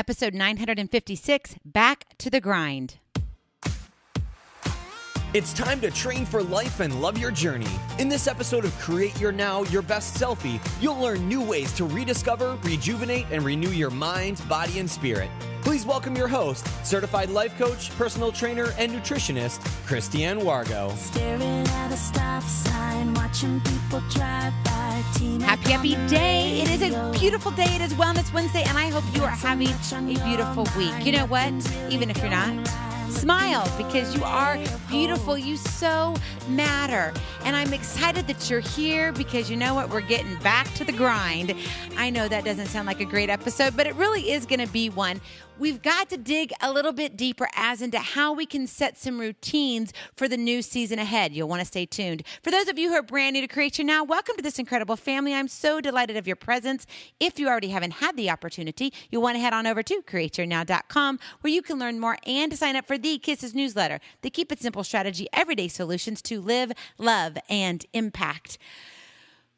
episode 956, Back to the Grind. It's time to train for life and love your journey. In this episode of Create Your Now, Your Best Selfie, you'll learn new ways to rediscover, rejuvenate, and renew your mind, body, and spirit. Please welcome your host, certified life coach, personal trainer, and nutritionist, Christiane Wargo. Staring at a stop sign, watching people drive by. Happy day. It is a beautiful day. It is Wellness Wednesday, and I hope you are having a beautiful week. You know what? Even if you're not, smile, because you are beautiful. You so matter. And I'm excited that you're here because you know what? We're getting back to the grind. I know that doesn't sound like a great episode, but it really is going to be one. We've got to dig a little bit deeper as into how we can set some routines for the new season ahead. You'll want to stay tuned. For those of you who are brand new to Create Your Now, welcome to this incredible family. I'm so delighted of your presence. If you already haven't had the opportunity, you'll want to head on over to createyournow.com where you can learn more and to sign up for the K.I.S.S newsletter, the Keep It Simple Strategy, everyday solutions to live, love, and impact.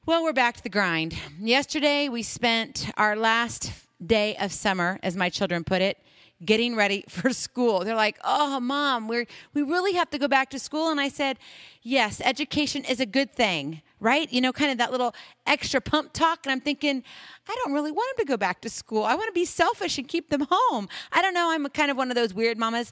Well, we're back to the grind. Yesterday, we spent our last day of summer, as my children put it, getting ready for school. They're like, "Oh, Mom, we really have to go back to school." And I said, yes, education is a good thing, right? You know, kind of that little extra pump talk. And I'm thinking, I don't really want them to go back to school. I want to be selfish and keep them home. I don't know. I'm kind of one of those weird mamas.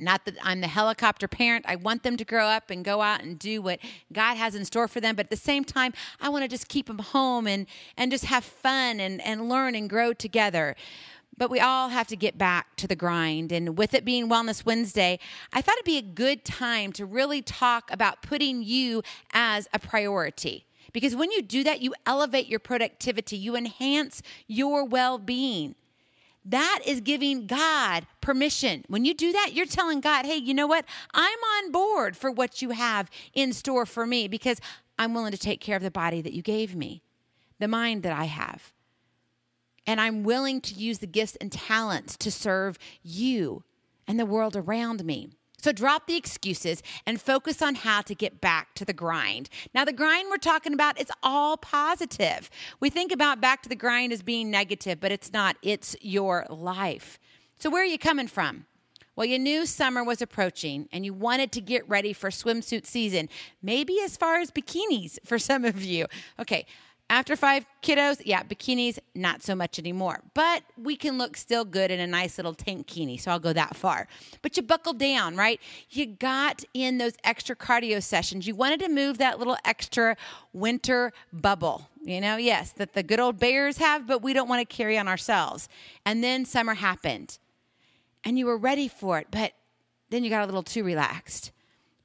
Not that I'm the helicopter parent. I want them to grow up and go out and do what God has in store for them. But at the same time, I want to just keep them home and just have fun and learn and grow together. But we all have to get back to the grind. And with it being Wellness Wednesday, I thought it'd be a good time to really talk about putting you as a priority. Because when you do that, you elevate your productivity. You enhance your well-being. That is giving God permission. When you do that, you're telling God, hey, you know what? I'm on board for what you have in store for me because I'm willing to take care of the body that you gave me, the mind that I have. And I'm willing to use the gifts and talents to serve you and the world around me. So drop the excuses and focus on how to get back to the grind. Now, the grind we're talking about is all positive. We think about back to the grind as being negative, but it's not. It's your life. So where are you coming from? Well, you knew summer was approaching and you wanted to get ready for swimsuit season, maybe as far as bikinis for some of you. Okay. After 5 kiddos, yeah, bikinis, not so much anymore. But we can look still good in a nice little tankini, so I'll go that far. But you buckled down, right? You got in those extra cardio sessions. You wanted to move that little extra winter bubble, yes, that the good old bears have, but we don't want to carry on ourselves. And then summer happened, and you were ready for it, but then you got a little too relaxed.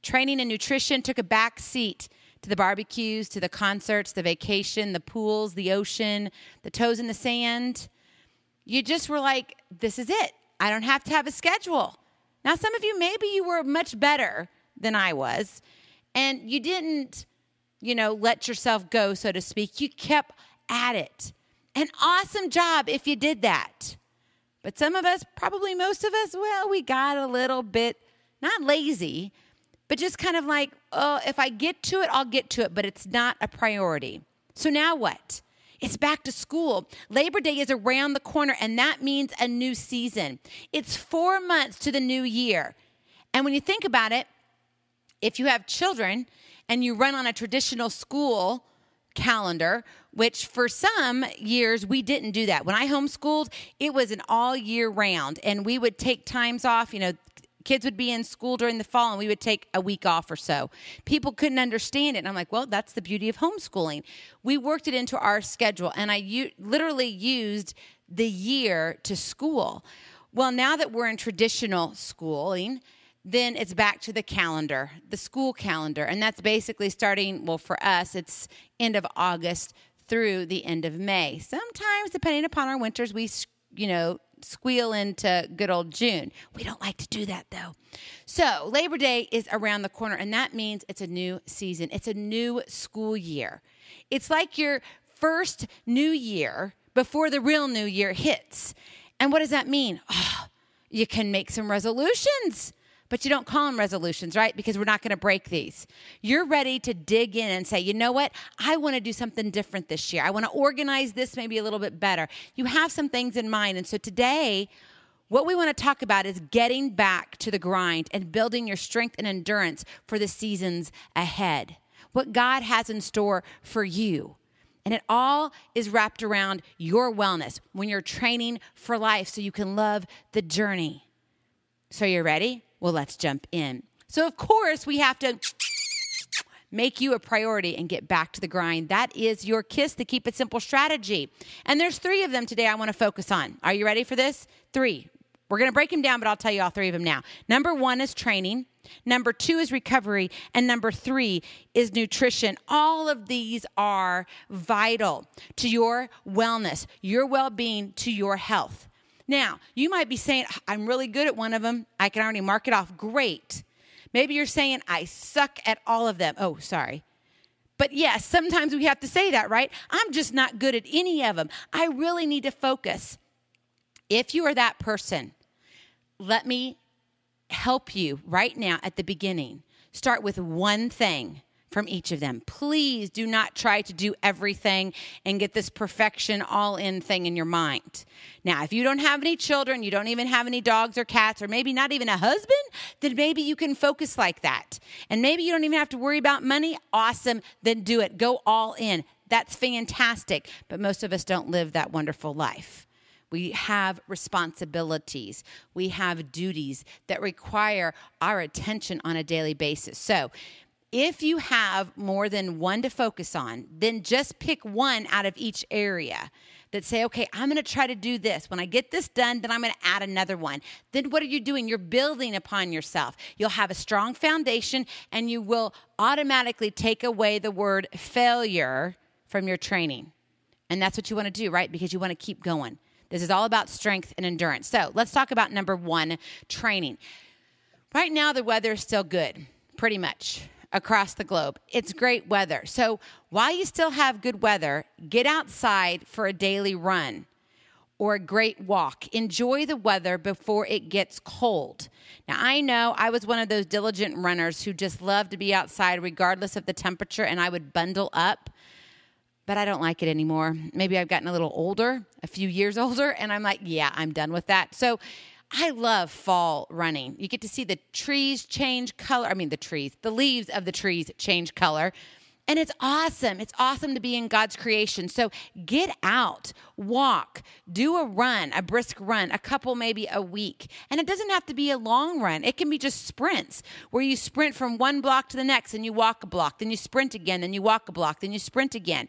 Training and nutrition took a back seat to the barbeques, to the concerts, the vacation, the pools, the ocean, the toes in the sand. You just were like, this is it. I don't have to have a schedule. Now, some of you, maybe you were much better than I was, and you didn't, let yourself go, so to speak. You kept at it. An awesome job if you did that. But some of us, probably most of us, well, we got a little bit, not lazy, but just kind of like, oh, if I get to it, I'll get to it, but it's not a priority. So now what? It's back to school. Labor Day is around the corner, and that means a new season. It's 4 months to the new year. And when you think about it, if you have children and you run on a traditional school calendar, which for some years we didn't do that. When I homeschooled, it was an all year round, and we would take times off, kids would be in school during the fall and we would take a week off or so. People couldn't understand it. And I'm like, well, that's the beauty of homeschooling. We worked it into our schedule and I literally used the year to school. Well, now that we're in traditional schooling, then it's back to the calendar, the school calendar. And that's basically starting, well, for us, it's end of August through the end of May. Sometimes, depending upon our winters, we, squeal into good old June. We don't like to do that, though. So Labor Day is around the corner, and that means it's a new season. It's a new school year. It's like your first new year before the real new year hits. And what does that mean? Oh, you can make some resolutions. But you don't call them resolutions, right? Because we're not going to break these. You're ready to dig in and say, you know what? I want to do something different this year. I want to organize this maybe a little bit better. You have some things in mind. And so today, what we want to talk about is getting back to the grind and building your strength and endurance for the seasons ahead. What God has in store for you. And it all is wrapped around your wellness when you're training for life so you can love the journey. So you're ready? Well, let's jump in. So, of course, we have to make you a priority and get back to the grind. That is your K.I.S.S, the Keep It Simple strategy. And there's 3 of them today I want to focus on. Are you ready for this? 3. We're going to break them down, but I'll tell you all 3 of them now. Number 1 is training. Number 2 is recovery. And number 3 is nutrition. All of these are vital to your wellness, your well-being, to your health. Now, you might be saying, I'm really good at one of them. I can already mark it off. Great. Maybe you're saying, I suck at all of them. Oh, sorry. But yes, sometimes we have to say that, right? I'm just not good at any of them. I really need to focus. If you are that person, let me help you right now at the beginning. Start with one thing from each of them. Please do not try to do everything and get this perfection all-in thing in your mind. Now, if you don't have any children, you don't even have any dogs or cats, or maybe not even a husband, then maybe you can focus like that. And maybe you don't even have to worry about money. Awesome. Then do it. Go all in. That's fantastic. But most of us don't live that wonderful life. We have responsibilities. We have duties that require our attention on a daily basis. So if you have more than one to focus on, then just pick one out of each area that say, okay, I'm going to try to do this. When I get this done, then I'm going to add another one. Then what are you doing? You're building upon yourself. You'll have a strong foundation, and you will automatically take away the word failure from your training. And that's what you want to do, right? Because you want to keep going. This is all about strength and endurance. So let's talk about number 1, training. Right now, the weather is still good, pretty much, across the globe. It's great weather. So while you still have good weather, get outside for a daily run or a great walk. Enjoy the weather before it gets cold. Now, I know I was one of those diligent runners who just loved to be outside regardless of the temperature, and I would bundle up. But I don't like it anymore. Maybe I've gotten a little older, a few years older, and I'm like, yeah, I'm done with that. So I love fall running. You get to see the trees change color. The leaves of the trees change color. And it's awesome. It's awesome to be in God's creation. So get out, walk, do a run, a brisk run, a couple maybe a week. And it doesn't have to be a long run. It can be just sprints where you sprint from one block to the next and you walk a block, then you sprint again, then you walk a block, then you sprint again.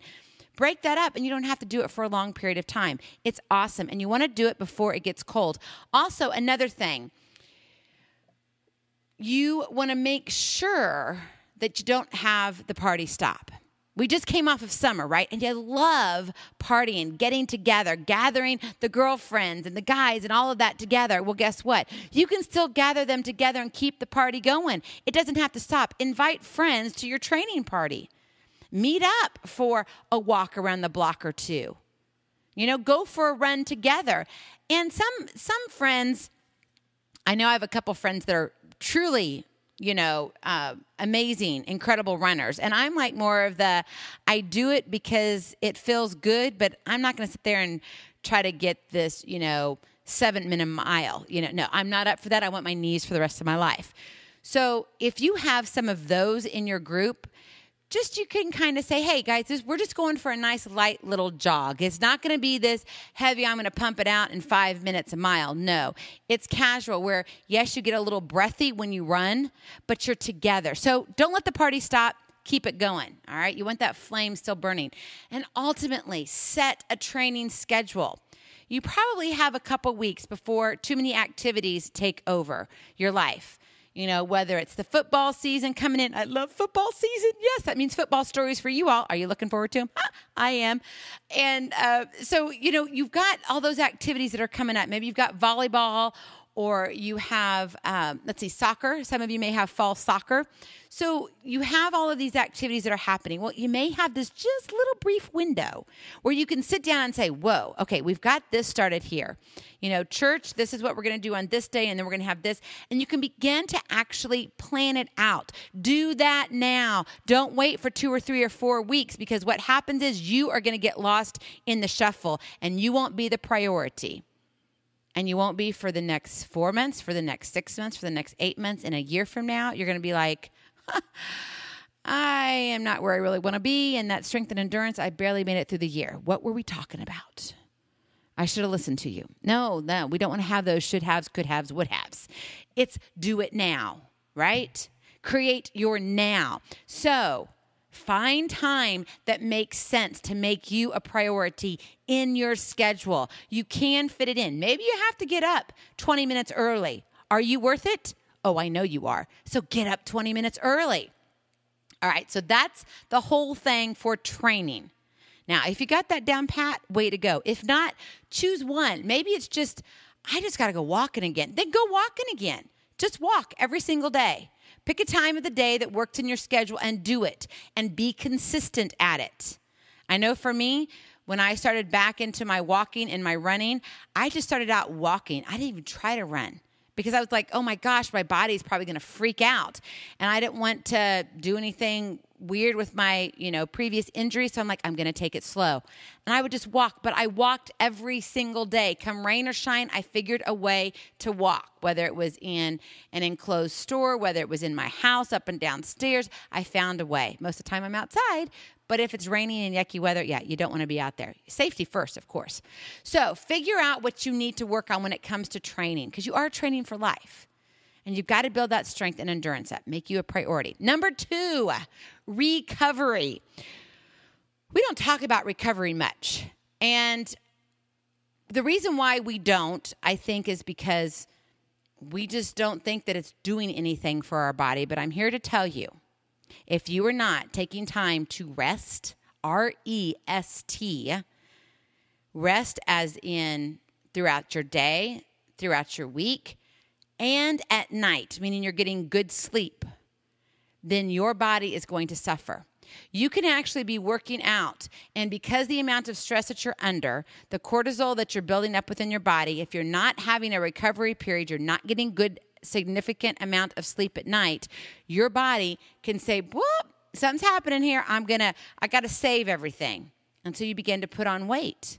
Break that up, and you don't have to do it for a long period of time. It's awesome, and you want to do it before it gets cold. Also, another thing, you want to make sure that you don't have the party stop. We just came off of summer, right? And you love partying, getting together, gathering the girlfriends and the guys and all of that together. Well, guess what? You can still gather them together and keep the party going. It doesn't have to stop. Invite friends to your training party. Meet up for a walk around the block or 2. Go for a run together. And some friends, I know I have a couple friends that are truly, amazing, incredible runners. And I'm like more of I do it because it feels good, but I'm not going to sit there and try to get this, 7-minute mile. No, I'm not up for that. I want my knees for the rest of my life. So if you have some of those in your group, you can kind of say, hey, guys, we're just going for a nice, light little jog. It's not going to be this heavy, I'm going to pump it out in 5 minutes a mile. No, it's casual where, yes, you get a little breathy when you run, but you're together. So don't let the party stop. Keep it going, all right? You want that flame still burning. And ultimately, set a training schedule. You probably have a couple weeks before too many activities take over your life. Whether it's the football season coming in. I love football season. Yes, that means football stories for you all. Are you looking forward to them? I am. And so, you've got all those activities that are coming up. Maybe you've got volleyball or you have, soccer. Some of you may have fall soccer. So you have all of these activities that are happening. Well, you may have this just little brief window where you can sit down and say, whoa, okay, we've got this started here. Church, this is what we're going to do on this day, and then we're going to have this. And you can begin to actually plan it out. Do that now. Don't wait for 2 or 3 or 4 weeks, because what happens is you are going to get lost in the shuffle, and you won't be the priority. And you won't be for the next 4 months, for the next 6 months, for the next 8 months. And a year from now, you're going to be like, I am not where I really want to be. And that strength and endurance, I barely made it through the year. What were we talking about? I should have listened to you. No, we don't want to have those should haves, could haves, would haves. It's do it now, right? Create your now. So find time that makes sense to make you a priority in your schedule. You can fit it in. Maybe you have to get up 20 minutes early. Are you worth it? Oh, I know you are. So get up 20 minutes early. All right, so that's the whole thing for training. Now, if you got that down pat, way to go. If not, choose one. Maybe it's just, I just got to go walking again. Then go walking again. Just walk every single day. Pick a time of the day that works in your schedule and do it, and be consistent at it. I know for me, when I started back into my walking and my running, I just started out walking. I didn't even try to run because I was like, oh my gosh, my body's probably going to freak out. And I didn't want to do anything weird with my, previous injury. So I'm like, I'm going to take it slow. And I would just walk, but I walked every single day. Come rain or shine, I figured a way to walk, whether it was in an enclosed store, whether it was in my house, up and down stairs, I found a way. Most of the time I'm outside, but if it's raining and yucky weather, you don't want to be out there. Safety first, of course. So figure out what you need to work on when it comes to training, because you are training for life. And you've got to build that strength and endurance up. Make you a priority. Number 2, recovery. We don't talk about recovery much. And the reason why we don't, I think, is because we just don't think that it's doing anything for our body. But I'm here to tell you, if you are not taking time to rest, R-E-S-T, rest as in throughout your day, throughout your week, and at night, meaning you're getting good sleep, then your body is going to suffer. You can actually be working out, and because the amount of stress that you're under, the cortisol that you're building up within your body, if you're not having a recovery period, you're not getting good, significant amount of sleep at night, your body can say, whoop, something's happening here. I got to save everything. And so you begin to put on weight,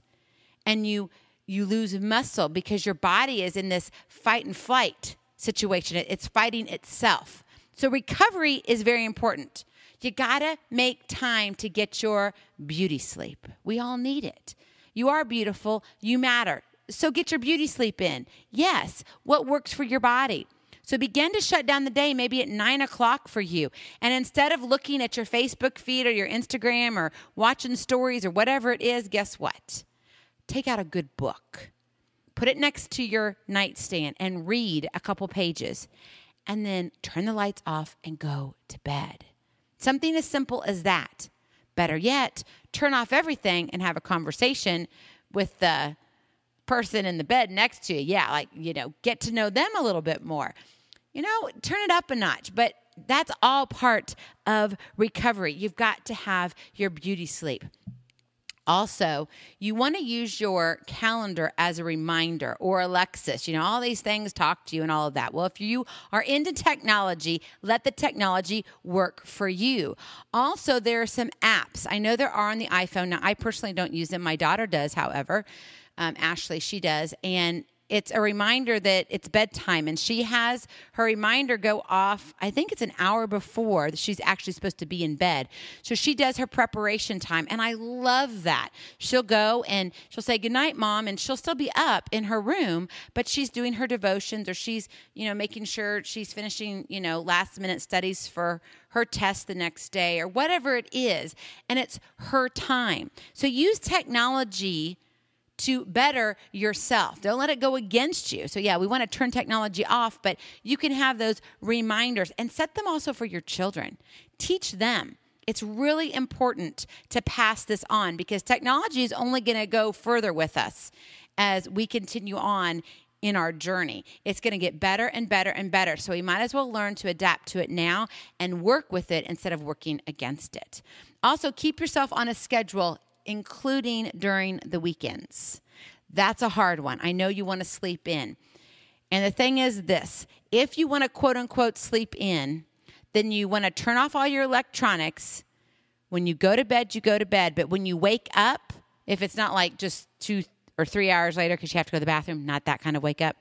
and you lose muscle because your body is in this fight and flight situation. It's fighting itself. So recovery is very important. You got to make time to get your beauty sleep. We all need it. You are beautiful. You matter. So get your beauty sleep in. Yes, what works for your body. So begin to shut down the day, maybe at 9 o'clock for you. And instead of looking at your Facebook feed or your Instagram or watching stories or whatever it is, guess what? Take out a good book. Put it next to your nightstand and read a couple pages. And then turn the lights off and go to bed. Something as simple as that. Better yet, turn off everything and have a conversation with the person in the bed next to you. Yeah, get to know them a little bit more. Turn it up a notch. But that's all part of recovery. You've got to have your beauty sleep. Also, you want to use your calendar as a reminder, or Alexis, all these things talk to you and all of that. Well, if you are into technology, let the technology work for you. Also, there are some apps. I know there are on the iPhone. Now, I personally don't use them. My daughter does, however. Ashley, she does. And it's a reminder that it's bedtime, and she has her reminder go off, I think it's an hour before she's actually supposed to be in bed. So she does her preparation time, and I love that. She'll go and she'll say, good night, Mom, and she'll still be up in her room, but she's doing her devotions, or she's, making sure she's finishing, last minute studies for her test the next day, or whatever it is, and it's her time. So use technology to better yourself. Don't let it go against you. So we want to turn technology off, but you can have those reminders and set them also for your children. Teach them. It's really important to pass this on, because technology is only going to go further with us as we continue on in our journey. It's going to get better and better and better. So we might as well learn to adapt to it now and work with it instead of working against it. Also, keep yourself on a schedule, including during the weekends. That's a hard one. I know you want to sleep in. And the thing is this, if you want to quote unquote sleep in, then you want to turn off all your electronics. When you go to bed, you go to bed. But when you wake up, if it's not like just 2 or 3 hours later because you have to go to the bathroom, not that kind of wake up.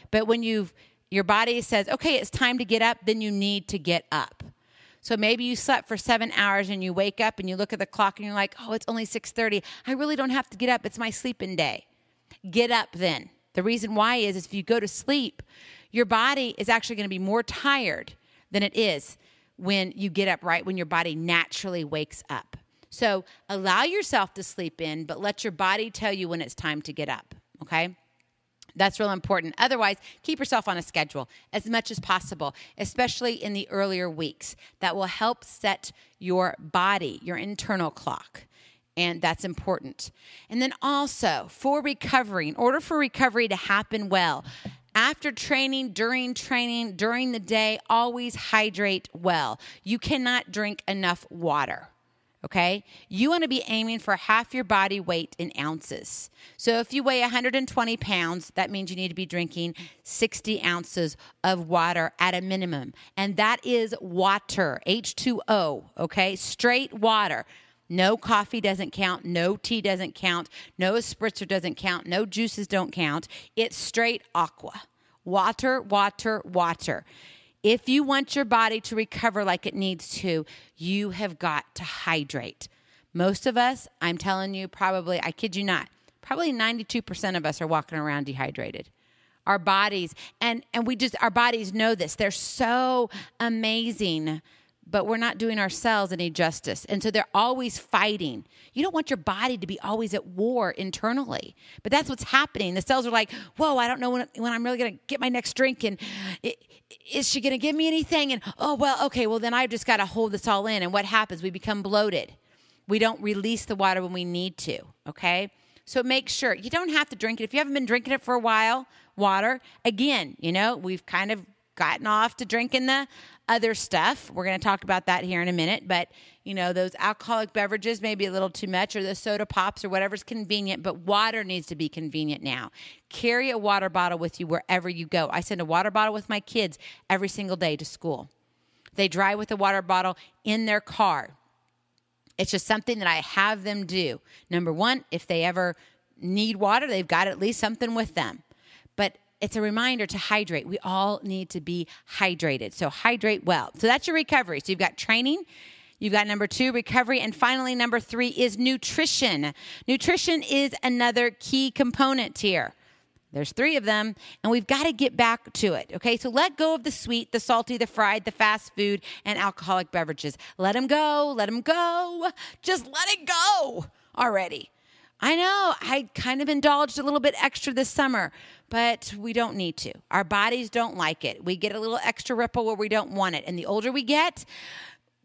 But when your body says, okay, it's time to get up, then you need to get up. So maybe you slept for 7 hours and you wake up and you look at the clock and you're like, oh, it's only 6:30. I really don't have to get up. It's my sleeping day. Get up then. The reason why is if you go to sleep, your body is actually going to be more tired than it is when you get up, right? When your body naturally wakes up. So allow yourself to sleep in, but let your body tell you when it's time to get up, okay? That's real important. Otherwise, keep yourself on a schedule as much as possible, especially in the earlier weeks. That will help set your body, your internal clock. And that's important. And then also for recovery, in order for recovery to happen well, after training, during the day, always hydrate well. You cannot drink enough water. Okay? You want to be aiming for half your body weight in ounces. So if you weigh 120 pounds, that means you need to be drinking 60 ounces of water at a minimum. And that is water, H2O, okay? Straight water. No coffee doesn't count. No tea doesn't count. No spritzer doesn't count. No juices don't count. It's straight aqua. Water, water, water. If you want your body to recover like it needs to, you have got to hydrate. Most of us, I'm telling you, probably, I kid you not, probably 92% of us are walking around dehydrated. Our bodies, and our bodies know this. They're so amazing, but we're not doing ourselves any justice. And so they're always fighting. You don't want your body to be always at war internally. But that's what's happening. The cells are like, whoa, I don't know when I'm really going to get my next drink. And is she going to give me anything? And, oh, well, okay, well, then I've just got to hold this all in. And what happens? We become bloated. We don't release the water when we need to, okay? So make sure. You don't have to drink it. If you haven't been drinking it for a while, water, again, we've kind of gotten off to drinking the other stuff. We're going to talk about that here in a minute. But, those alcoholic beverages may be a little too much, or the soda pops or whatever's convenient. But water needs to be convenient now. Carry a water bottle with you wherever you go. I send a water bottle with my kids every single day to school. They drive with a water bottle in their car. It's just something that I have them do. Number one, if they ever need water, they've got at least something with them. But it's a reminder to hydrate. We all need to be hydrated. So hydrate well. So that's your recovery. So you've got training. You've got number 2, recovery. And finally, number 3 is nutrition. Nutrition is another key component here. There's 3 of them, and we've got to get back to it, okay? So let go of the sweet, the salty, the fried, the fast food, and alcoholic beverages. Let them go. Let them go. Just let it go already. I know I kind of indulged a little bit extra this summer, but we don't need to. Our bodies don't like it. We get a little extra ripple where we don't want it. And the older we get,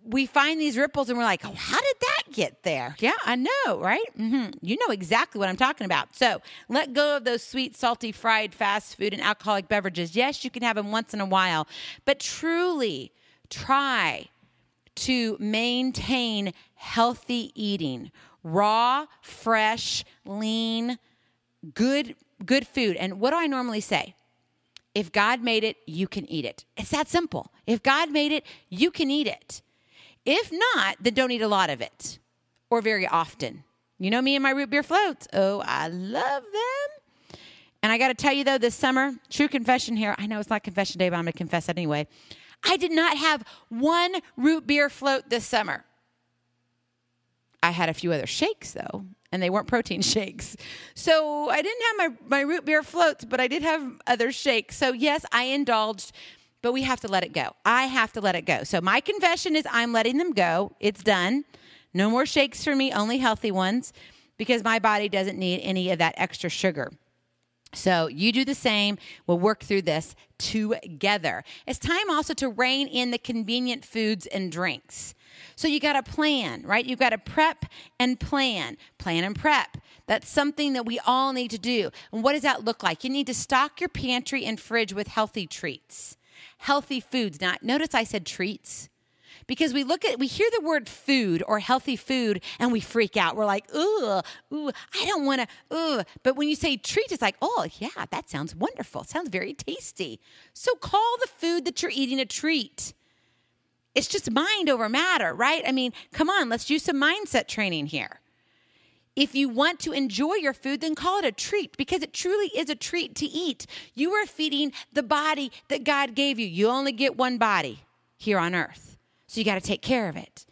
we find these ripples and we're like, oh, how did that get there? Yeah, I know, right? You know exactly what I'm talking about. So let go of those sweet, salty, fried, fast food and alcoholic beverages. Yes, you can have them once in a while, but truly try to maintain healthy eating. Raw, fresh, lean, good food. And what do I normally say? If God made it, you can eat it. It's that simple. If God made it, you can eat it. If not, then don't eat a lot of it or very often. You know me and my root beer floats. Oh, I love them. And I got to tell you, though, this summer, true confession here. I know it's not confession day, but I'm going to confess it anyway. I did not have one root beer float this summer. I had a few other shakes, though, and they weren't protein shakes. So I didn't have my root beer floats, but I did have other shakes. So, yes, I indulged, but we have to let it go. I have to let it go. So my confession is I'm letting them go. It's done. No more shakes for me, only healthy ones, because my body doesn't need any of that extra sugar. So you do the same. We'll work through this together. It's time also to rein in the convenient foods and drinks. So you got to plan, right? You've got to prep and plan. Plan and prep. That's something that we all need to do. And what does that look like? You need to stock your pantry and fridge with healthy treats, healthy foods. Now, notice I said treats. Because we hear the word food or healthy food and we freak out. We're like, ooh, I don't want to, But when you say treat, it's like, oh, yeah, that sounds wonderful. It sounds very tasty. So call the food that you're eating a treat. It's just mind over matter, right? I mean, come on, let's do some mindset training here. If you want to enjoy your food, then call it a treat because it truly is a treat to eat. You are feeding the body that God gave you. You only get one body here on earth. So you got to take care of it.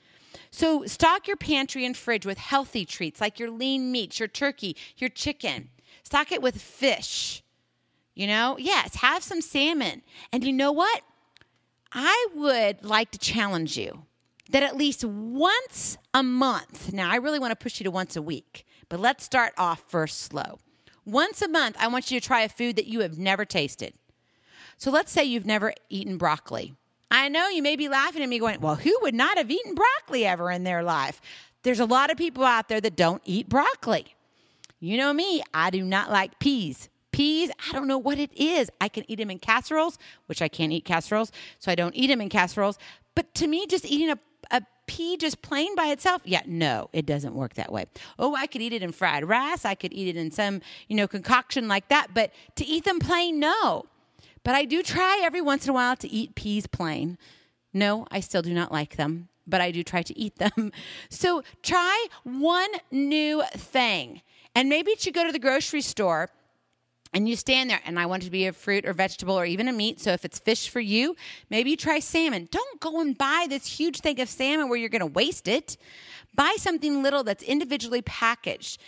So stock your pantry and fridge with healthy treats like your lean meats, your turkey, your chicken. Stock it with fish. Yes, have some salmon. And you know what? I would like to challenge you that at least once a month, now I really want to push you to once a week, but let's start off first slow. Once a month, I want you to try a food that you have never tasted. So let's say you've never eaten broccoli. I know you may be laughing at me going, well, who would not have eaten broccoli ever in their life? There's a lot of people out there that don't eat broccoli. You know me, I do not like peas. Peas, I don't know what it is. I can eat them in casseroles, which I can't eat casseroles, so I don't eat them in casseroles. But to me, just eating a pea just plain by itself, no, it doesn't work that way. Oh, I could eat it in fried rice. I could eat it in some, concoction like that. But to eat them plain, no. But I do try every once in a while to eat peas plain. No, I still do not like them, but I do try to eat them. So try one new thing. And maybe you go to the grocery store and you stand there, and I want it to be a fruit or vegetable or even a meat. So if it's fish for you, maybe you try salmon. Don't go and buy this huge thing of salmon where you're going to waste it. Buy something little that's individually packaged.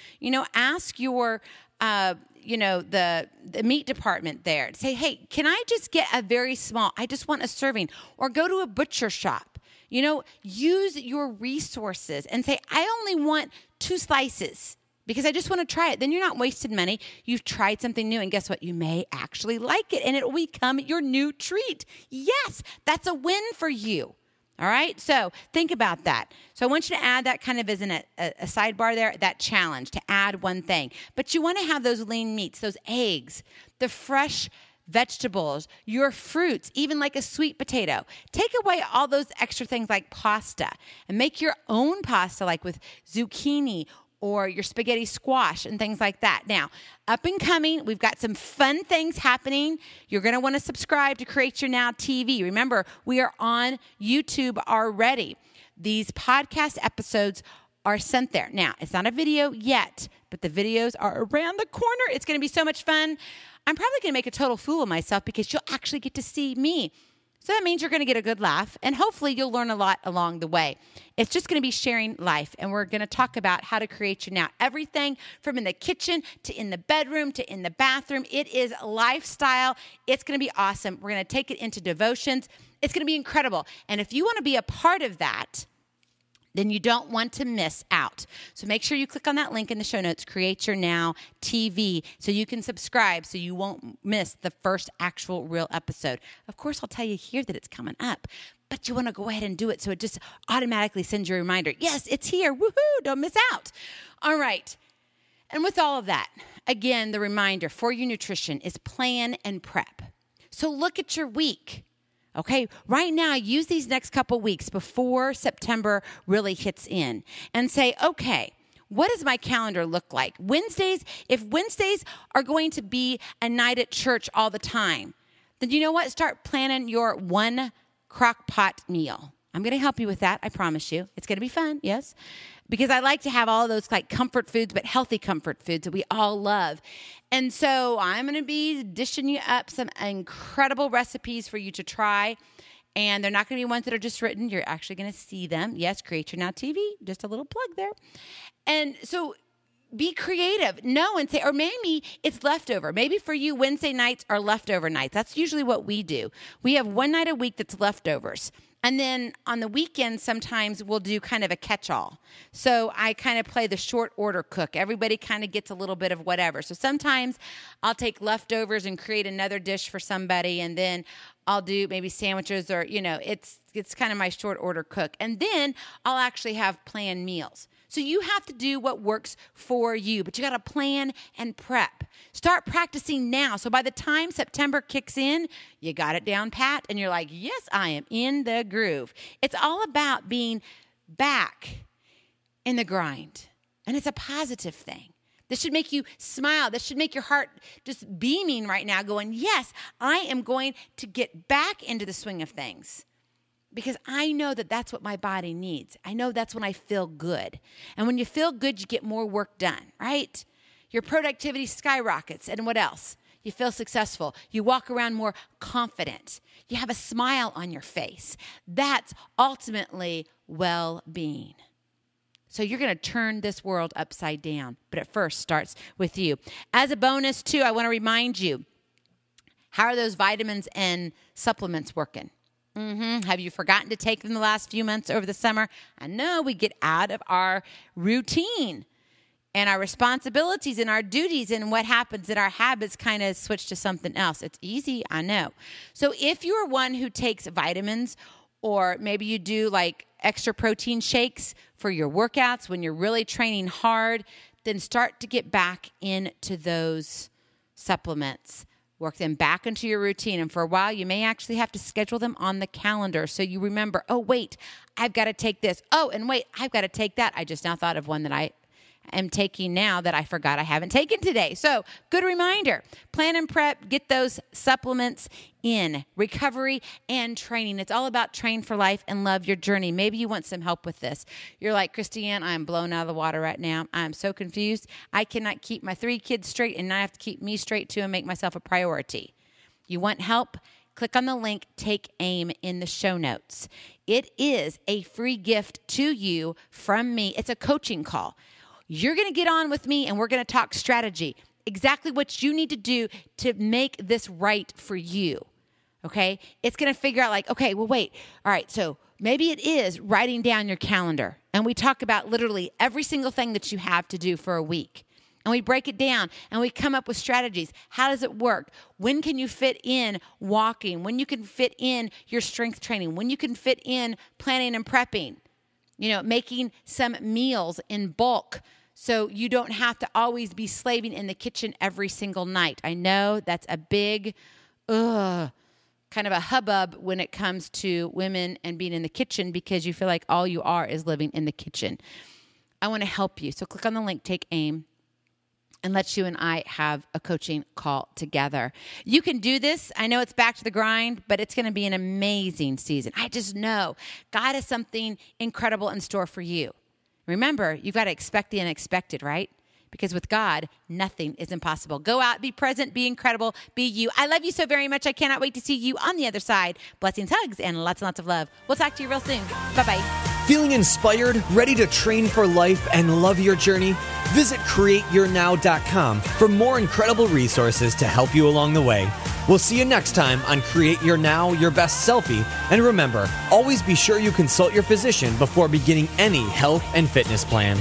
Ask your the meat department there. Say, hey, can I just get a very small, I just want a serving. Or go to a butcher shop. Use your resources and say, I only want 2 slices because I just want to try it. Then you're not wasting money. You've tried something new, and guess what? You may actually like it, and it will become your new treat. Yes, that's a win for you. All right, so think about that. So I want you to add that kind of as a sidebar there, that challenge to add one thing. But you want to have those lean meats, those eggs, the fresh vegetables, your fruits, even like a sweet potato. Take away all those extra things like pasta and make your own pasta like with zucchini or your spaghetti squash and things like that. Now, up and coming, we've got some fun things happening. You're going to want to subscribe to Create Your Now TV. Remember, we are on YouTube already. These podcast episodes are sent there. Now, it's not a video yet, but the videos are around the corner. It's going to be so much fun. I'm probably going to make a total fool of myself because you'll actually get to see me. So that means you're going to get a good laugh, and hopefully you'll learn a lot along the way. It's just going to be sharing life, and we're going to talk about how to create your now. Everything from in the kitchen to in the bedroom to in the bathroom. It is lifestyle. It's going to be awesome. We're going to take it into devotions. It's going to be incredible. And if you want to be a part of that, then you don't want to miss out. So make sure you click on that link in the show notes, Create Your Now TV, so you can subscribe so you won't miss the first actual real episode. Of course, I'll tell you here that it's coming up, but you want to go ahead and do it so it just automatically sends you a reminder. Yes, it's here. Woohoo! Don't miss out. All right. And with all of that, again, the reminder for your nutrition is plan and prep. So look at your week. Okay, right now, use these next couple weeks before September really hits in and say, okay, what does my calendar look like? Wednesdays, if Wednesdays are going to be a night at church all the time, then you know what? Start planning your one crock pot meal. I'm going to help you with that. I promise you. It's going to be fun, yes, because I like to have all those like comfort foods, but healthy comfort foods that we all love. And so I'm going to be dishing you up some incredible recipes for you to try. And they're not going to be ones that are just written. You're actually going to see them. Yes, Create Your Now TV. Just a little plug there. And so be creative. No, and say, or maybe it's leftover. Maybe for you, Wednesday nights are leftover nights. That's usually what we do. We have one night a week that's leftovers. And then on the weekends, sometimes we'll do kind of a catch-all. So I kind of play the short order cook. Everybody kind of gets a little bit of whatever. So sometimes I'll take leftovers and create another dish for somebody, and then I'll do maybe sandwiches or, it's kind of my short order cook. And then I'll actually have planned meals. So you have to do what works for you, but you got to plan and prep. Start practicing now. So by the time September kicks in, you got it down pat, and you're like, yes, I am in the groove. It's all about being back in the grind, and it's a positive thing. This should make you smile. This should make your heart just beaming right now, going, yes, I am going to get back into the swing of things. Because I know that that's what my body needs. I know that's when I feel good. And when you feel good, you get more work done, right? Your productivity skyrockets. And what else? You feel successful. You walk around more confident. You have a smile on your face. That's ultimately well-being. So you're going to turn this world upside down. But it first starts with you. As a bonus, too, I want to remind you, how are those vitamins and supplements working? Have you forgotten to take them the last few months over the summer? I know we get out of our routine and our responsibilities and our duties, and what happens that our habits kind of switch to something else. It's easy, I know. So if you're one who takes vitamins, or maybe you do like extra protein shakes for your workouts when you're really training hard, then start to get back into those supplements. Work them back into your routine. And for a while, you may actually have to schedule them on the calendar so you remember, oh, wait, I've got to take this. Oh, and wait, I've got to take that. I just now thought of one that I am taking now that I forgot I haven't taken today. So good reminder. Plan and prep. Get those supplements in. Recovery and training. It's all about train for life and love your journey. Maybe you want some help with this. You're like, Christiane, I'm blown out of the water right now. I'm so confused. I cannot keep my 3 kids straight, and I have to keep me straight too and make myself a priority. You want help? Click on the link, Take Aim, in the show notes. It is a free gift to you from me. It's a coaching call. You're going to get on with me, and we're going to talk strategy, exactly what you need to do to make this right for you, okay? It's going to figure out like, okay, well, wait. All right, so maybe it is writing down your calendar, and we talk about literally every single thing that you have to do for a week, and we break it down, and we come up with strategies. How does it work? When can you fit in walking? When you can fit in your strength training? When you can fit in planning and prepping? Making some meals in bulk, so you don't have to always be slaving in the kitchen every single night. I know that's a big, kind of a hubbub when it comes to women and being in the kitchen, because you feel like all you are is living in the kitchen. I want to help you. So click on the link, Take Aim, and let you and I have a coaching call together. You can do this. I know it's back to the grind, but it's going to be an amazing season. I just know God has something incredible in store for you. Remember, you've got to expect the unexpected, right? Because with God, nothing is impossible. Go out, be present, be incredible, be you. I love you so very much. I cannot wait to see you on the other side. Blessings, hugs, and lots of love. We'll talk to you real soon. Bye-bye. Feeling inspired, ready to train for life and love your journey? Visit CreateYourNow.com for more incredible resources to help you along the way. We'll see you next time on Create Your Now, Your Best Selfie. And remember, always be sure you consult your physician before beginning any health and fitness plan.